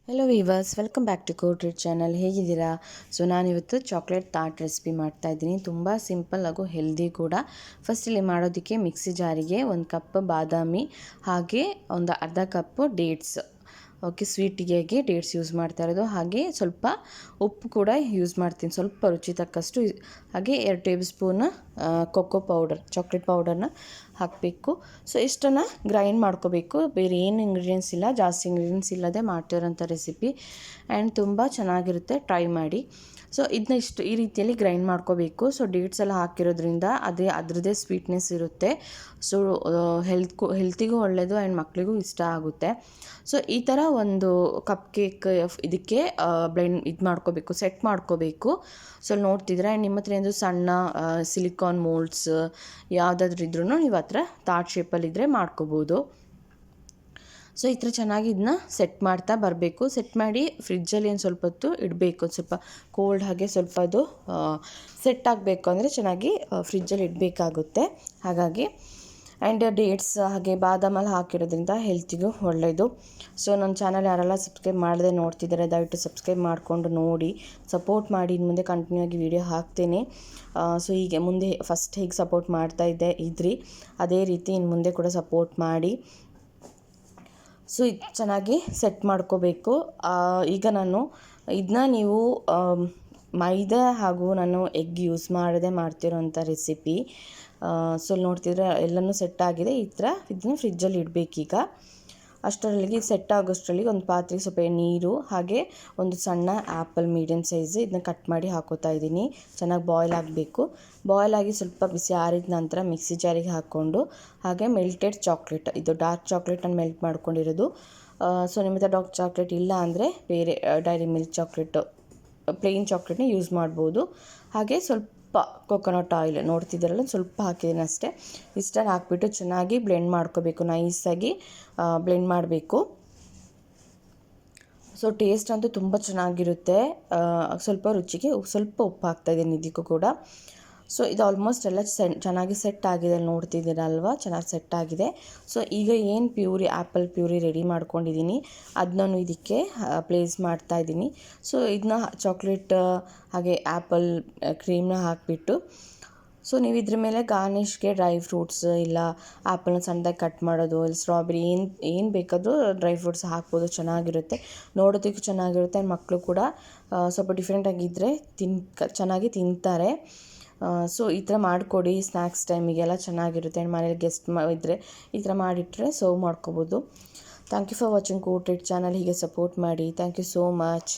Hello viewers, welcome back to Cotreat channel. ಹೇಗಿದ್ದೀರಾ? So ನಾನಿವತ್ತು chocolate ತಾಟ್ ರೆಸಿಪಿ ಮಾಡ್ತಾಯಿದ್ದೀನಿ. ತುಂಬ ಸಿಂಪಲ್ ಹಾಗೂ ಹೆಲ್ದಿ ಕೂಡ. ಫಸ್ಟ್ ಇಲ್ಲಿ ಮಾಡೋದಕ್ಕೆ ಮಿಕ್ಸಿ ಜಾರಿಗೆ 1 ಕಪ್ ಬಾದಾಮಿ ಹಾಗೆ ಒಂದು ಅರ್ಧ ಕಪ್ಪು ಡೇಟ್ಸ್, ಓಕೆ, ಸ್ವೀಟಿಗೆ ಡೇಟ್ಸ್ ಯೂಸ್ ಮಾಡ್ತಾ ಇರೋದು. ಹಾಗೆ ಸ್ವಲ್ಪ ಉಪ್ಪು ಕೂಡ ಯೂಸ್ ಮಾಡ್ತೀನಿ, ಸ್ವಲ್ಪ ರುಚಿ ತಕ್ಕಷ್ಟು. ಹಾಗೆ 2 tablespoon cocoa powder, chocolate ಪೌಡರ್ನ ಹಾಕಬೇಕು. ಸೊ ಇಷ್ಟನ್ನು ಗ್ರೈಂಡ್ ಮಾಡ್ಕೋಬೇಕು. ಬೇರೆ ಏನು ಇಂಗ್ರೀಡಿಯೆಂಟ್ಸ್ ಇಲ್ಲ, ಜಾಸ್ತಿ ಇಂಗ್ರೀಡಿಯೆಂಟ್ಸ್ ಇಲ್ಲದೆ ಮಾಡ್ತಿರೋಂಥ ರೆಸಿಪಿ ಆ್ಯಂಡ್ ತುಂಬ ಚೆನ್ನಾಗಿರುತ್ತೆ, ಟ್ರೈ ಮಾಡಿ. ಸೊ ಇದನ್ನ ಈ ರೀತಿಯಲ್ಲಿ ಗ್ರೈಂಡ್ ಮಾಡ್ಕೋಬೇಕು. ಸೊ ಡೇಟ್ಸ್ ಎಲ್ಲ ಹಾಕಿರೋದ್ರಿಂದ ಅದರದ್ದೇ ಸ್ವೀಟ್ನೆಸ್ ಇರುತ್ತೆ. ಸೊ ಹೆಲ್ತಿಗೂ ಒಳ್ಳೆಯದು ಆ್ಯಂಡ್ ಮಕ್ಕಳಿಗೂ ಇಷ್ಟ ಆಗುತ್ತೆ. ಸೊ ಈ ಥರ ಒಂದು ಕಪ್ ಕೇಕ್ ಇದಕ್ಕೆ ಮಾಡ್ಕೋಬೇಕು, ಸೆಟ್ ಮಾಡ್ಕೋಬೇಕು. ಸೊ ನೋಡ್ತಿದ್ರೆ ನಿಮ್ಮ ಹತ್ರ ಏನಾದರೂ ಸಣ್ಣ ಸಿಲಿಕಾನ್ ಮೋಲ್ಡ್ಸ್ ಯಾವುದಾದ್ರೂ ಇದ್ರೂ ನೀವು ಹತ್ರ ತಾಟ್ ಶೇಪಲ್ಲಿದ್ದರೆ ಮಾಡ್ಕೋಬೋದು. ಸೊ ಈ ಥರ ಚೆನ್ನಾಗಿ ಇದನ್ನ ಸೆಟ್ ಮಾಡ್ತಾ ಬರಬೇಕು. ಸೆಟ್ ಮಾಡಿ ಫ್ರಿಜ್ಜಲ್ಲಿ ಏನು ಸ್ವಲ್ಪ ಹೊತ್ತು ಇಡಬೇಕು. ಸ್ವಲ್ಪ ಕೋಲ್ಡ್ ಹಾಗೆ ಸ್ವಲ್ಪ ಅದು ಸೆಟ್ ಆಗಬೇಕು ಅಂದರೆ ಚೆನ್ನಾಗಿ ಫ್ರಿಜ್ಜಲ್ಲಿ ಇಡಬೇಕಾಗುತ್ತೆ. ಹಾಗಾಗಿ ಆ್ಯಂಡ್ ಡೇಟ್ಸ್ ಹಾಗೆ ಬಾದಾಮಲ್ಲಿ ಹಾಕಿರೋದ್ರಿಂದ ಹೆಲ್ತಿಗೂ ಒಳ್ಳೆಯದು. ಸೊ ನನ್ನ ಚಾನಲ್ ಯಾರೆಲ್ಲ ಸಬ್ಸ್ಕ್ರೈಬ್ ಮಾಡದೆ ನೋಡ್ತಿದ್ದಾರೆ, ದಯವಿಟ್ಟು ಸಬ್ಸ್ಕ್ರೈಬ್ ಮಾಡಿಕೊಂಡು ನೋಡಿ, ಸಪೋರ್ಟ್ ಮಾಡಿ. ಇನ್ನು ಮುಂದೆ ಕಂಟಿನ್ಯೂ ಆಗಿ ವೀಡಿಯೋ ಹಾಕ್ತೇನೆ. ಸೊ ಹೀಗೆ ಮುಂದೆ ಫಸ್ಟ್ ಹೇಗೆ ಸಪೋರ್ಟ್ ಇದ್ರಿ ಅದೇ ರೀತಿ ಇನ್ನು ಮುಂದೆ ಕೂಡ ಸಪೋರ್ಟ್ ಮಾಡಿ. ಸೊ ಇದು ಚೆನ್ನಾಗಿ ಸೆಟ್ ಮಾಡ್ಕೋಬೇಕು. ಈಗ ನಾನು ಇದನ್ನ ನೀವು ಮೈದಾ ಹಾಗೂ ನಾನು ಎಗ್ ಯೂಸ್ ಮಾಡದೆ ಮಾಡ್ತಿರೋಂಥ ರೆಸಿಪಿ. ಸೊ ನೋಡ್ತಿದ್ರೆ ಎಲ್ಲನೂ ಸೆಟ್ ಆಗಿದೆ. ಈ ಥರ ಇದನ್ನ ಫ್ರಿಜ್ಜಲ್ಲಿ ಇಡಬೇಕೀಗ. ಅಷ್ಟರಲ್ಲಿಗೆ ಸೆಟ್ ಆಗೋಷ್ಟರಲ್ಲಿಗೆ ಒಂದು ಪಾತ್ರೆಗೆ ಸ್ವಲ್ಪ ನೀರು ಹಾಗೆ ಒಂದು ಸಣ್ಣ ಆ್ಯಪಲ್ ಮೀಡಿಯಮ್ ಸೈಜ್ ಇದನ್ನ ಕಟ್ ಮಾಡಿ ಹಾಕೋತಾ ಇದ್ದೀನಿ. ಚೆನ್ನಾಗಿ ಬಾಯ್ಲ್ ಆಗಬೇಕು. ಬಾಯ್ಲ್ ಆಗಿ ಸ್ವಲ್ಪ ಬಿಸಿ ಆರಿದ ನಂತರ ಮಿಕ್ಸಿ ಜಾರಿಗೆ ಹಾಕ್ಕೊಂಡು ಹಾಗೆ ಮೆಲ್ಟೆಡ್ ಚಾಕ್ಲೇಟ್, ಇದು ಡಾರ್ಕ್ ಚಾಕ್ಲೇಟನ್ನು ಮೆಲ್ಟ್ ಮಾಡ್ಕೊಂಡಿರೋದು. ಸೊ ನಿಮ್ಮ ಹತ್ರ ಡಾರ್ಕ್ ಚಾಕ್ಲೇಟ್ ಇಲ್ಲ ಅಂದರೆ ಬೇರೆ ಡೈರಿ ಮಿಲ್ಕ್ ಚಾಕ್ಲೇಟು, ಪ್ಲೇನ್ ಚಾಕ್ಲೇಟ್ನ ಯೂಸ್ ಮಾಡ್ಬೋದು. ಹಾಗೆ ಸ್ವಲ್ಪ ಕೊಕೊನಟ್ ಆಯಿಲ್ ನೋಡ್ತಿದ್ದೀರಲ್ಲ, ಸ್ವಲ್ಪ ಹಾಕಿದ್ದೀನಿ ಅಷ್ಟೇ. ಇಷ್ಟನ್ನು ಹಾಕ್ಬಿಟ್ಟು ಚೆನ್ನಾಗಿ ಬ್ಲೆಂಡ್ ಮಾಡ್ಕೋಬೇಕು, ನೈಸಾಗಿ ಬ್ಲೆಂಡ್ ಮಾಡಬೇಕು. ಸೊ ಟೇಸ್ಟ್ ಅಂತೂ ತುಂಬ ಚೆನ್ನಾಗಿರುತ್ತೆ. ಸ್ವಲ್ಪ ರುಚಿಗೆ ಸ್ವಲ್ಪ ಉಪ್ಪು ಹಾಕ್ತಾಯಿದ್ದೀನಿ ಇದಕ್ಕೂ ಕೂಡ. ಸೊ ಇದು ಆಲ್ಮೋಸ್ಟ್ ಎಲ್ಲ ಚೆನ್ನಾಗಿ ಸೆಟ್ ಆಗಿದೆ, ನೋಡ್ತಿದ್ದೀರಲ್ವ, ಚೆನ್ನಾಗಿ ಸೆಟ್ ಆಗಿದೆ. ಸೊ ಈಗ ಏನು ಆ್ಯಪಲ್ ಪ್ಯೂರಿ ರೆಡಿ ಮಾಡ್ಕೊಂಡಿದ್ದೀನಿ ಅದನ್ನು ಇದಕ್ಕೆ ಪ್ಲೇಸ್ ಮಾಡ್ತಾಯಿದ್ದೀನಿ. ಸೊ ಇದನ್ನ ಚಾಕ್ಲೇಟ್ ಹಾಗೆ ಆ್ಯಪಲ್ ಕ್ರೀಮ್ನ ಹಾಕಿಬಿಟ್ಟು, ಸೊ ನೀವು ಇದ್ರ ಮೇಲೆ ಗಾರ್ನಿಷ್ಗೆ ಡ್ರೈ ಫ್ರೂಟ್ಸ್ ಇಲ್ಲ ಆ್ಯಪಲ್ನ ಸಣ್ಣದಾಗಿ ಕಟ್ ಮಾಡೋದು, ಇಲ್ಲ ಸ್ಟ್ರಾಬೆರಿ ಏನು ಬೇಕಾದರೂ ಡ್ರೈ ಫ್ರೂಟ್ಸ್ ಹಾಕ್ಬೋದು. ಚೆನ್ನಾಗಿರುತ್ತೆ, ನೋಡೋದಕ್ಕೂ ಚೆನ್ನಾಗಿರುತ್ತೆ. ಮಕ್ಕಳು ಕೂಡ ಸ್ವಲ್ಪ ಡಿಫ್ರೆಂಟಾಗಿದ್ದರೆ ಚೆನ್ನಾಗಿ ತಿಂತಾರೆ. ಸೊ ಈ ಥರ ಮಾಡಿಕೊಡಿ, ಸ್ನ್ಯಾಕ್ಸ್ ಟೈಮಿಗೆಲ್ಲ ಚೆನ್ನಾಗಿರುತ್ತೆ. ಆ್ಯಂಡ್ ಮನೇಲಿ ಗೆಸ್ಟ್ ಇದ್ದರೆ ಈ ಥರ ಮಾಡಿಟ್ರೆ ಸರ್ವ್ ಮಾಡ್ಕೋಬೋದು. Thank you for watching Cotreat channel. ಹೀಗೆ ಸಪೋರ್ಟ್ ಮಾಡಿ. Thank you so much.